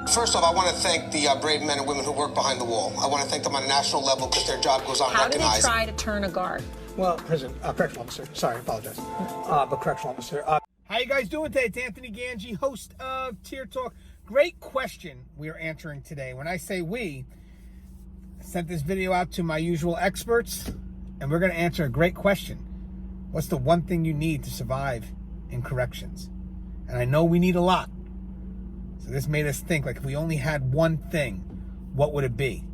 First off, I want to thank the brave men and women who work behind the wall. I want to thank them on a national level because their job goes unrecognized. How do they try to turn a guard? Well, correctional officer. Sorry, I apologize. But correctional officer. How you guys doing today? It's Anthony Gangi, host of Tier Talk. Great question we are answering today. When I say we, I sent this video out to my usual experts, and we're going to answer a great question. What's the one thing you need to survive in corrections? And I know we need a lot. So this made us think, like, if we only had one thing, what would it be?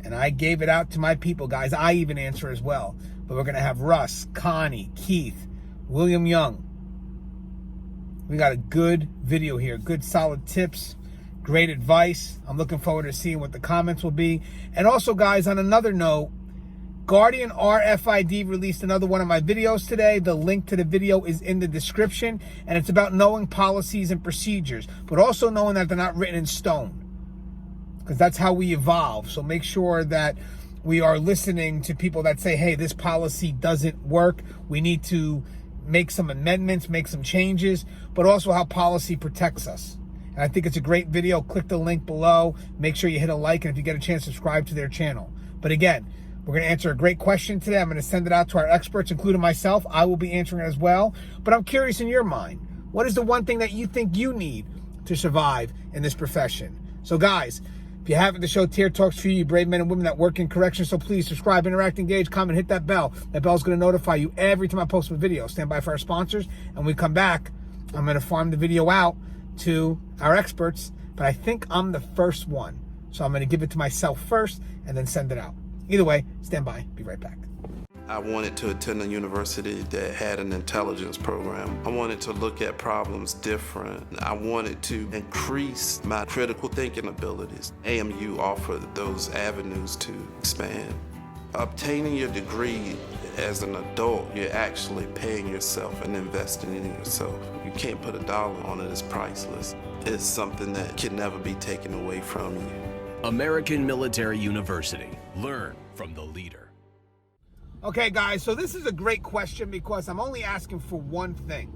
And I gave it out to my people, guys. I even answer as well. But we're going to have Russ, Connie, Keith, William Young. We got a good video here. Good, solid tips. Great advice. I'm looking forward to seeing what the comments will be. And also, guys, on another note, Guardian RFID released another one of my videos today. The link to the video is in the description, and it's about knowing policies and procedures, but also knowing that they're not written in stone, because that's how we evolve. So make sure that we are listening to people that say, hey, this policy doesn't work. We need to make some amendments, make some changes, but also how policy protects us. And I think it's a great video. Click the link below. Make sure you hit a like, and if you get a chance, subscribe to their channel. But again, we're going to answer a great question today. I'm going to send it out to our experts, including myself. I will be answering it as well. But I'm curious, in your mind, what is the one thing that you think you need to survive in this profession? So, guys, if you haven't, the show Tier Talks for you brave men and women that work in corrections. So please subscribe, interact, engage, comment, hit that bell. That bell is going to notify you every time I post a video. Stand by for our sponsors. And when we come back, I'm going to farm the video out to our experts. But I think I'm the first one. So I'm going to give it to myself first and then send it out. Either way, stand by. Be right back. I wanted to attend a university that had an intelligence program. I wanted to look at problems different. I wanted to increase my critical thinking abilities. AMU offered those avenues to expand. Obtaining your degree as an adult, you're actually paying yourself and investing in yourself. You can't put a dollar on it. It's priceless. It's something that can never be taken away from you. American Military University. Learn from the leader. Okay, guys, so this is a great question because I'm only asking for one thing.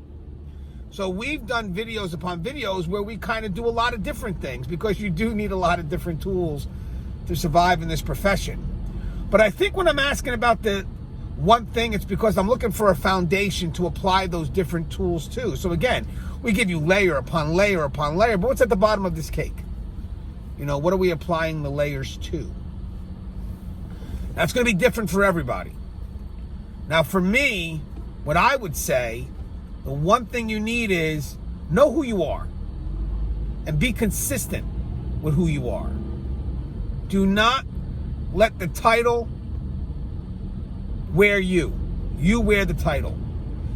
So we've done videos upon videos where we kind of do a lot of different things because you do need a lot of different tools to survive in this profession. But I think when I'm asking about the one thing, it's because I'm looking for a foundation to apply those different tools to. So again, we give you layer upon layer upon layer, but what's at the bottom of this cake? You know, what are we applying the layers to? That's going to be different for everybody. Now, for me, what I would say, the one thing you need is know who you are and be consistent with who you are. Do not let the title wear you. You wear the title.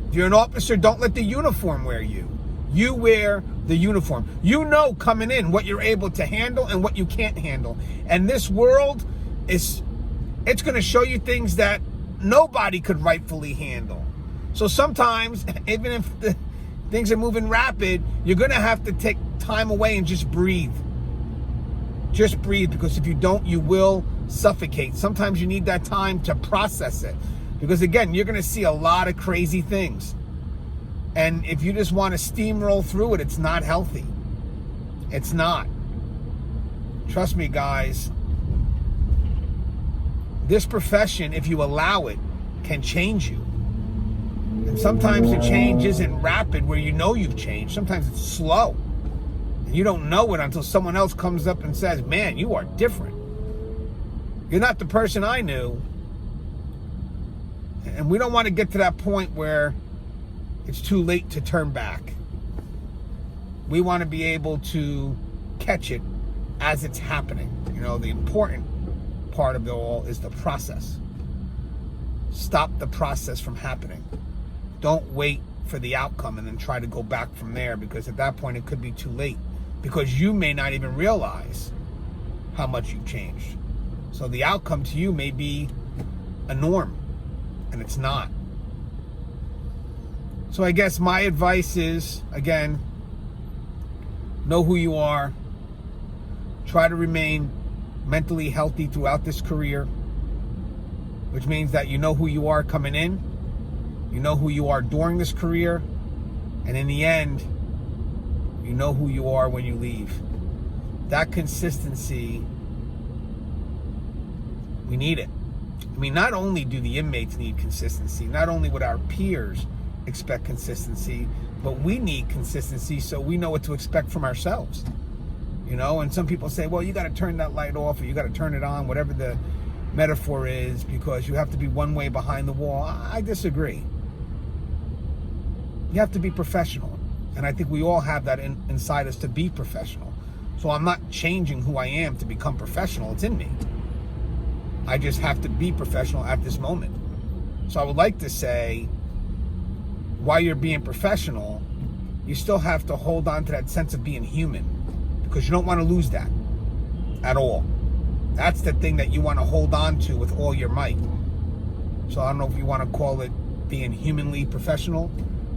If you're an officer, don't let the uniform wear you. You wear the uniform. You know coming in what you're able to handle and what you can't handle. And this world it's going to show you things that nobody could rightfully handle. So sometimes, even if things are moving rapid, you're going to have to take time away and just breathe. Just breathe, because if you don't, you will suffocate. Sometimes you need that time to process it. Because again, you're going to see a lot of crazy things. And if you just want to steamroll through it, it's not healthy. It's not. Trust me, guys. This profession, if you allow it, can change you. And sometimes the change isn't rapid where you know you've changed. Sometimes it's slow. And you don't know it until someone else comes up and says, man, you are different. You're not the person I knew. And we don't want to get to that point where it's too late to turn back. We want to be able to catch it as it's happening. You know, the important part of it all is the process. Stop the process from happening. Don't wait for the outcome and then try to go back from there, because at that point it could be too late, because you may not even realize how much you've changed. So the outcome to you may be a norm, and it's not. So I guess my advice is, again, know who you are. Try to remain mentally healthy throughout this career, which means that you know who you are coming in, you know who you are during this career, and in the end, you know who you are when you leave. that consistency, we need it. I mean, not only do the inmates need consistency, not only would our peers expect consistency, but we need consistency so we know what to expect from ourselves. You know, and some people say, well, you got to turn that light off or you got to turn it on, whatever the metaphor is, because you have to be one way behind the wall. I disagree. You have to be professional. And I think we all have that inside us to be professional. So I'm not changing who I am to become professional. It's in me. I just have to be professional at this moment. So I would like to say, while you're being professional, you still have to hold on to that sense of being human, because you don't want to lose that at all. That's the thing that you want to hold on to with all your might. So I don't know if you want to call it being humanly professional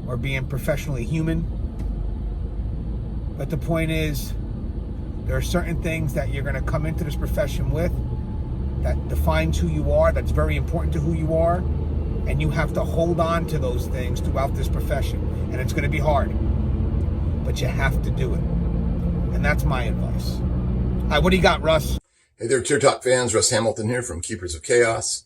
or being professionally human. But the point is, there are certain things that you're going to come into this profession with that defines who you are, that's very important to who you are, and you have to hold on to those things throughout this profession. And it's going to be hard, but you have to do it. And that's my advice. Hi, what do you got, Russ? Hey there, Tier Talk fans. Russ Hamilton here from Keepers of Chaos.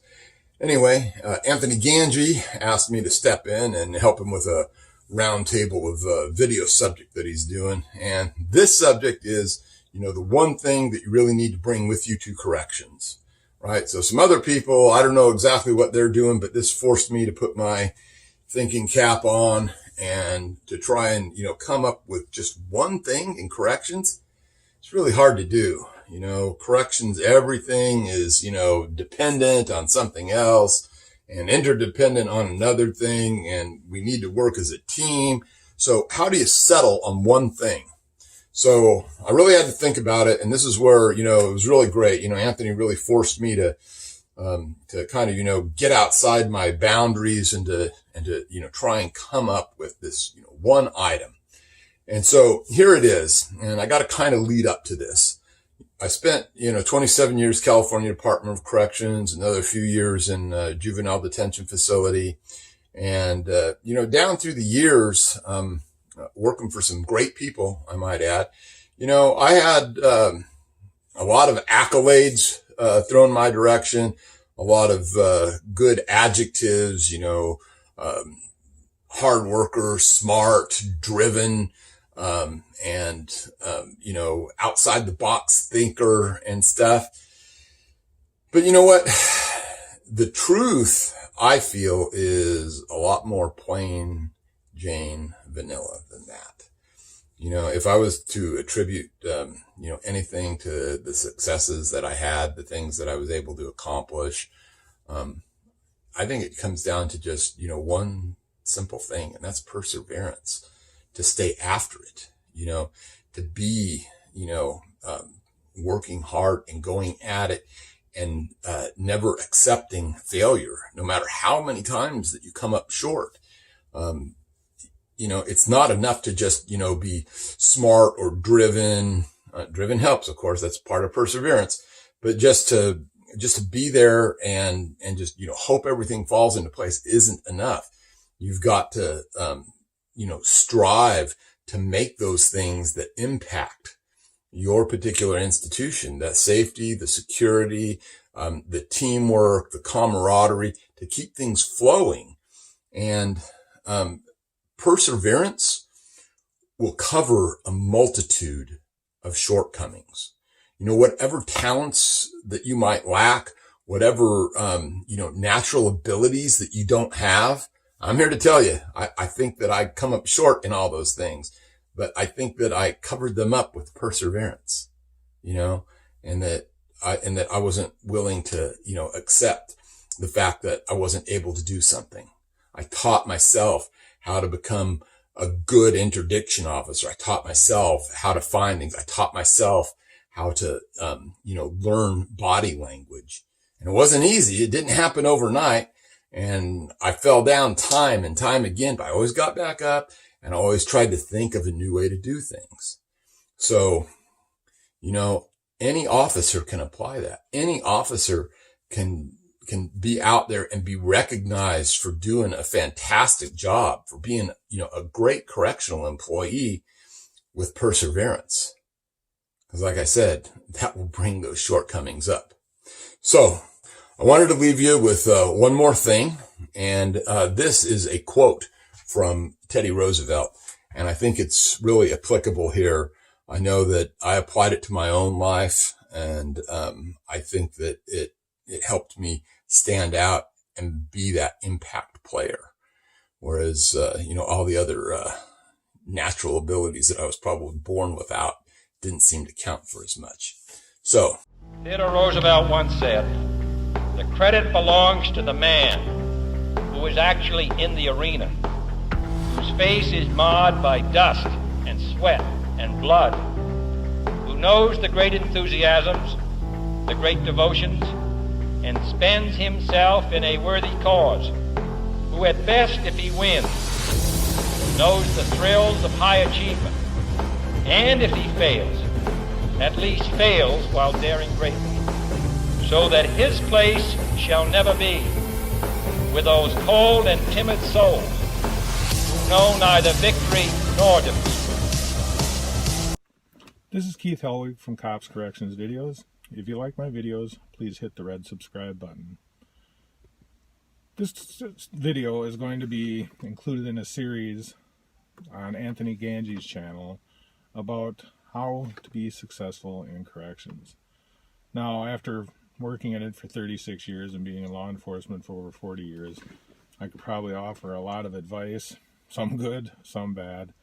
Anyway, Anthony Gangi asked me to step in and help him with a roundtable of video subject that he's doing. And this subject is, the one thing that you really need to bring with you to corrections, right? So some other people, I don't know exactly what they're doing, but this forced me to put my thinking cap on and to try and, come up with just one thing in corrections. It's really hard to do. Corrections, everything is, dependent on something else and interdependent on another thing. And we need to work as a team. So how do you settle on one thing? So I really had to think about it. And this is where, it was really great. Anthony really forced me to kind of, get outside my boundaries and to, try and come up with this, one item. And so here it is. And I got to kind of lead up to this. I spent, 27 years California Department of Corrections, another few years in a juvenile detention facility. And, down through the years, working for some great people, I might add, I had, a lot of accolades, thrown my direction, a lot of, good adjectives, hard worker, smart, driven, and outside the box thinker and stuff. But you know what? The truth, I feel, is a lot more plain Jane vanilla than that. If I was to attribute, anything to the successes that I had, the things that I was able to accomplish, I think it comes down to just, one simple thing, and that's perseverance. To stay after it, to be, working hard and going at it and, never accepting failure, no matter how many times that you come up short. It's not enough to just, be smart or driven. Driven helps, of course, that's part of perseverance, but just to be there and just, hope everything falls into place isn't enough. You've got to, strive to make those things that impact your particular institution, that safety, the security, the teamwork, the camaraderie, to keep things flowing. And, perseverance will cover a multitude of shortcomings. Whatever talents that you might lack, whatever, natural abilities that you don't have, I'm here to tell you, I think that I come up short in all those things, but I think that I covered them up with perseverance, and that I wasn't willing to, accept the fact that I wasn't able to do something. I taught myself how to become a good interdiction officer. I taught myself how to find things. I taught myself how to, learn body language. And it wasn't easy. It didn't happen overnight. And I fell down time and time again, but I always got back up and I always tried to think of a new way to do things. So, any officer can apply that. Any officer can be out there and be recognized for doing a fantastic job, for being, a great correctional employee with perseverance. Because like I said, that will bring those shortcomings up. So I wanted to leave you with one more thing. And this is a quote from Teddy Roosevelt. And I think it's really applicable here. I know that I applied it to my own life, and I think that it helped me stand out and be that impact player. Whereas, all the other natural abilities that I was probably born without didn't seem to count for as much. So, Theodore Roosevelt once said, "The credit belongs to the man who is actually in the arena, whose face is marred by dust and sweat and blood, who knows the great enthusiasms, the great devotions, and spends himself in a worthy cause, who at best, if he wins, knows the thrills of high achievement, and if he fails, at least fails while daring greatly, so that his place shall never be with those cold and timid souls who know neither victory nor defeat." This is Keith Helwig from Cops Corrections Videos. If you like my videos, please hit the red subscribe button. This video is going to be included in a series on Anthony Gangi's channel about how to be successful in corrections. Now, after working in it for 36 years and being in law enforcement for over 40 years, I could probably offer a lot of advice, some good, some bad.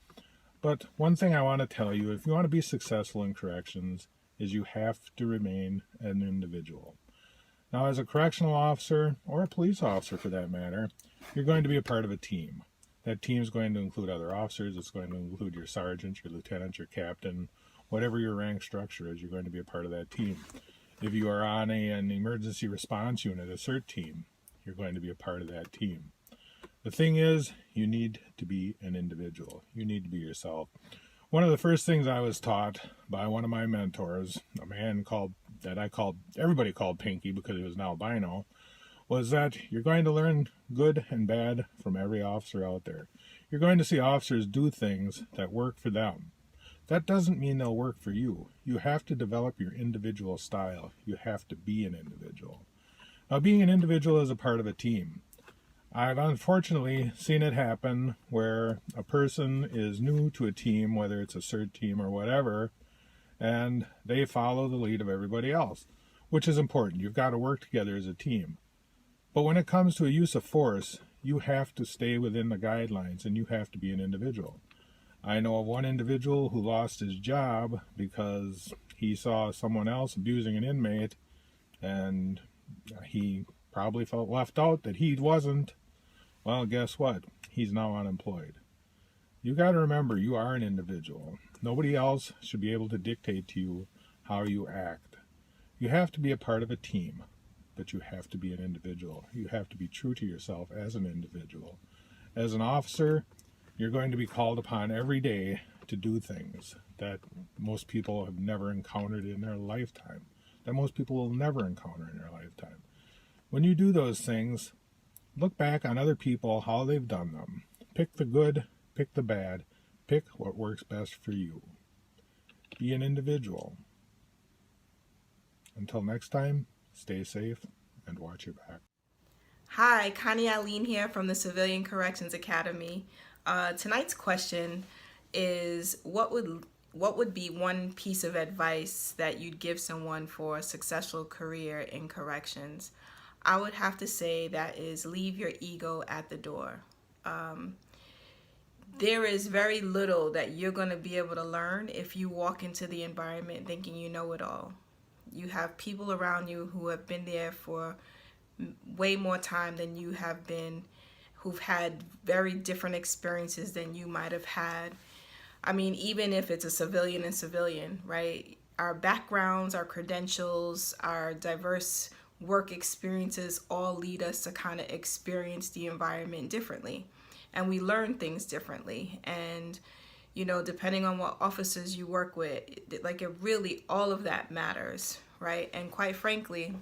But one thing I want to tell you, if you want to be successful in corrections, is you have to remain an individual. Now, as a correctional officer, or a police officer for that matter, you're going to be a part of a team. That team is going to include other officers. It's going to include your sergeant, your lieutenant, your captain, whatever your rank structure is, you're going to be a part of that team. If you are on an emergency response unit, a CERT team, you're going to be a part of that team. The thing is, you need to be an individual. You need to be yourself. One of the first things I was taught by one of my mentors, a man everybody called Pinky because he was an albino, was that you're going to learn good and bad from every officer out there. You're going to see officers do things that work for them. That doesn't mean they'll work for you. You have to develop your individual style. You have to be an individual. Now, being an individual is a part of a team. I've unfortunately seen it happen where a person is new to a team, whether it's a CERT team or whatever, and they follow the lead of everybody else, which is important. You've got to work together as a team. But when it comes to a use of force, you have to stay within the guidelines and you have to be an individual. I know of one individual who lost his job because he saw someone else abusing an inmate, and he probably felt left out that he wasn't. Well, guess what? He's now unemployed. You got to remember, you are an individual. Nobody else should be able to dictate to you how you act. You have to be a part of a team, but you have to be an individual. You have to be true to yourself as an individual. As an officer, you're going to be called upon every day to do things that most people have never encountered in their lifetime, that most people will never encounter in their lifetime. When you do those things, look back on other people, how they've done them. Pick the good, pick the bad, pick what works best for you. Be an individual. Until next time, stay safe and watch your back. Hi, Connie Eileen here from the Civilian Corrections Academy. Tonight's question is, what would be one piece of advice that you'd give someone for a successful career in corrections? I would have to say that is, leave your ego at the door. There is very little that you're going to be able to learn if you walk into the environment thinking you know it all. You have people around you who have been there for way more time than you have been, who've had very different experiences than you might have had. I mean, even if it's a civilian and civilian, right? Our backgrounds, our credentials, our diverse work experiences all lead us to kind of experience the environment differently. And we learn things differently. And, you know, depending on what officers you work with, like, it really, all of that matters, right? And quite frankly,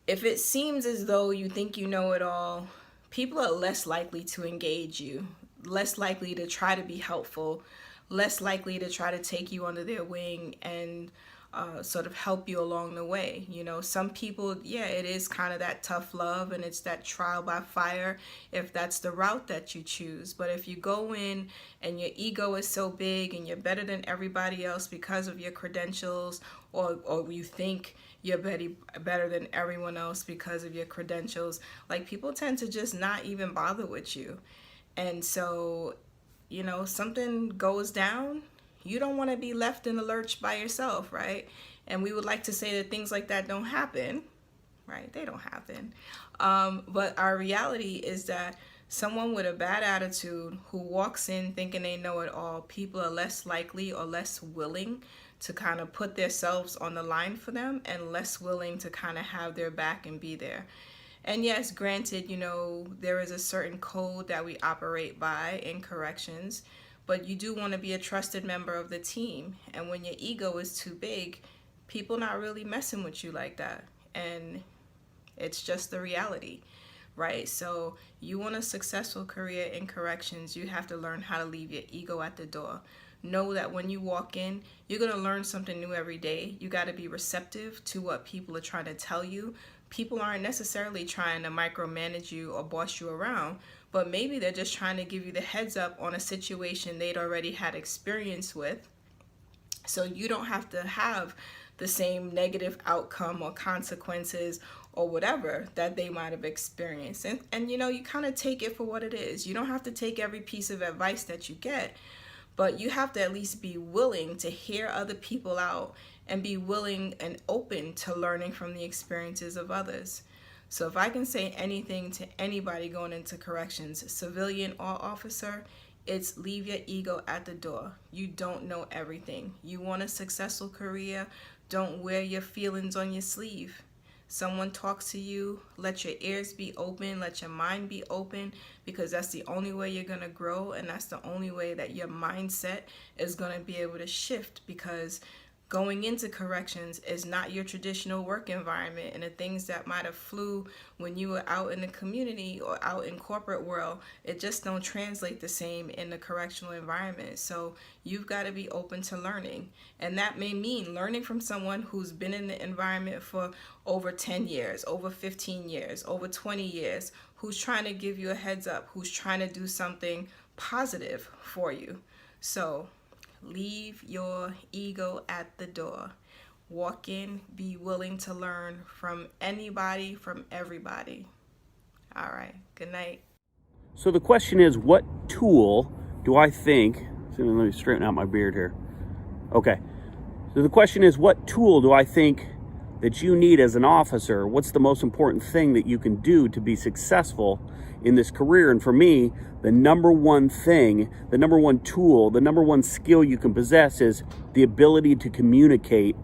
if it seems as though you think you know it all, people are less likely to engage you, less likely to try to be helpful, less likely to try to take you under their wing and sort of help you along the way. You know, some people, yeah, it is kind of that tough love and it's that trial by fire if that's the route that you choose. But if you go in and your ego is so big and you're better than everybody else because of your credentials, or you think you're better than everyone else because of your credentials, like, people tend to just not even bother with you. And so, you know, something goes down, you don't want to be left in the lurch by yourself, right? And we would like to say that things like that don't happen, right? They don't happen. But our reality is that someone with a bad attitude who walks in thinking they know it all, people are less likely or less willing to kind of put themselves on the line for them, and less willing to kind of have their back and be there. And yes, granted, you know, there is a certain code that we operate by in corrections, but you do want to be a trusted member of the team. And when your ego is too big, people not really messing with you like that. And it's just the reality, right? So you want a successful career in corrections, you have to learn how to leave your ego at the door. Know that when you walk in, you're going to learn something new every day. You got to be receptive to what people are trying to tell you. People aren't necessarily trying to micromanage you or boss you around, but maybe they're just trying to give you the heads up on a situation they'd already had experience with, so you don't have to have the same negative outcome or consequences or whatever that they might have experienced. And you know, you kind of take it for what it is. You don't have to take every piece of advice that you get, but you have to at least be willing to hear other people out and be willing and open to learning from the experiences of others. So if I can say anything to anybody going into corrections, civilian or officer, it's leave your ego at the door. You don't know everything. You want a successful career, don't wear your feelings on your sleeve. Someone talks to you, let your ears be open, let your mind be open, because that's the only way you're going to grow, and that's the only way that your mindset is going to be able to shift, because going into corrections is not your traditional work environment, and the things that might have flew when you were out in the community or out in corporate world, it just don't translate the same in the correctional environment. So you've got to be open to learning, and that may mean learning from someone who's been in the environment for over 10 years, over 15 years, over 20 years, who's trying to give you a heads up, who's trying to do something positive for you. So leave your ego at the door. Walk in, be willing to learn from anybody, from everybody. All right, good night. So the question is, what tool do I think, let me straighten out my beard here. Okay, so the question is, what tool do I think that you need as an officer? What's the most important thing that you can do to be successful in this career? And for me, the number one thing, the number one tool, the number one skill you can possess is the ability to communicate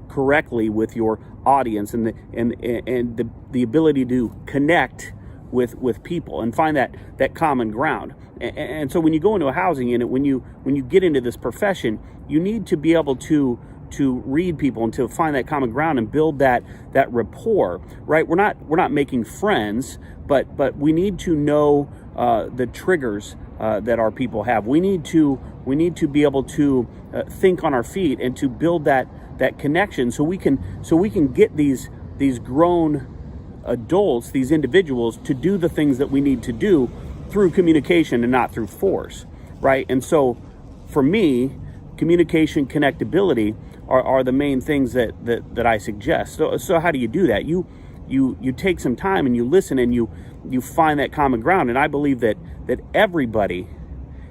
correctly with your audience, and the ability to connect with people and find that common ground. And so when you go into a housing unit, when you get into this profession, you need to be able to read people and to find that common ground and build that rapport, right? We're not making friends, but we need to know the triggers that our people have. We need to be able to think on our feet and to build that connection, so we can get these grown adults, these individuals, to do the things that we need to do through communication and not through force, right? And so for me, communication, connectability are the main things that I suggest. So how do you do that? You take some time and you listen and you find that common ground. And I believe that everybody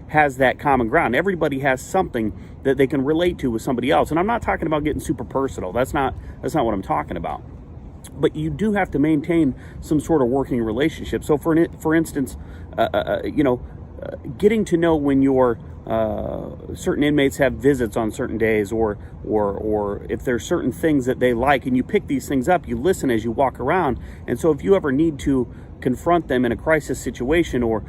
has that common ground. Everybody has something that they can relate to with somebody else. And I'm not talking about getting super personal. That's not what I'm talking about. But you do have to maintain some sort of working relationship. So for instance, getting to know when your certain inmates have visits on certain days, or if there's certain things that they like, and you pick these things up, you listen as you walk around. And so if you ever need to confront them in a crisis situation or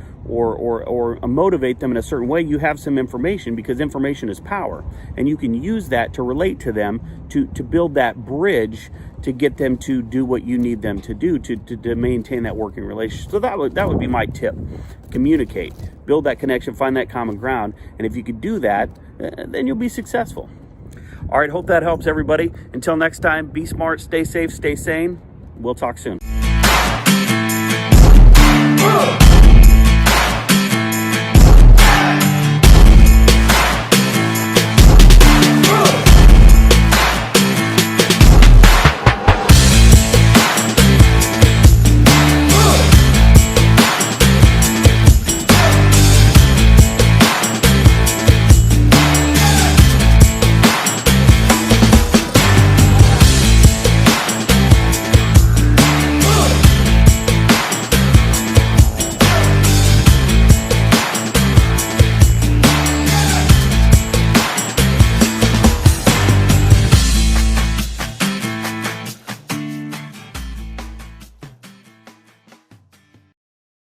motivate them in a certain way, you have some information, because information is power, and you can use that to relate to them, to build that bridge to get them to do what you need them to do to maintain that working relationship. So that would be my tip. Communicate, build that connection, find that common ground, and if you could do that, then you'll be successful. All right, hope that helps everybody. Until next time, be smart, stay safe, stay sane. We'll talk soon.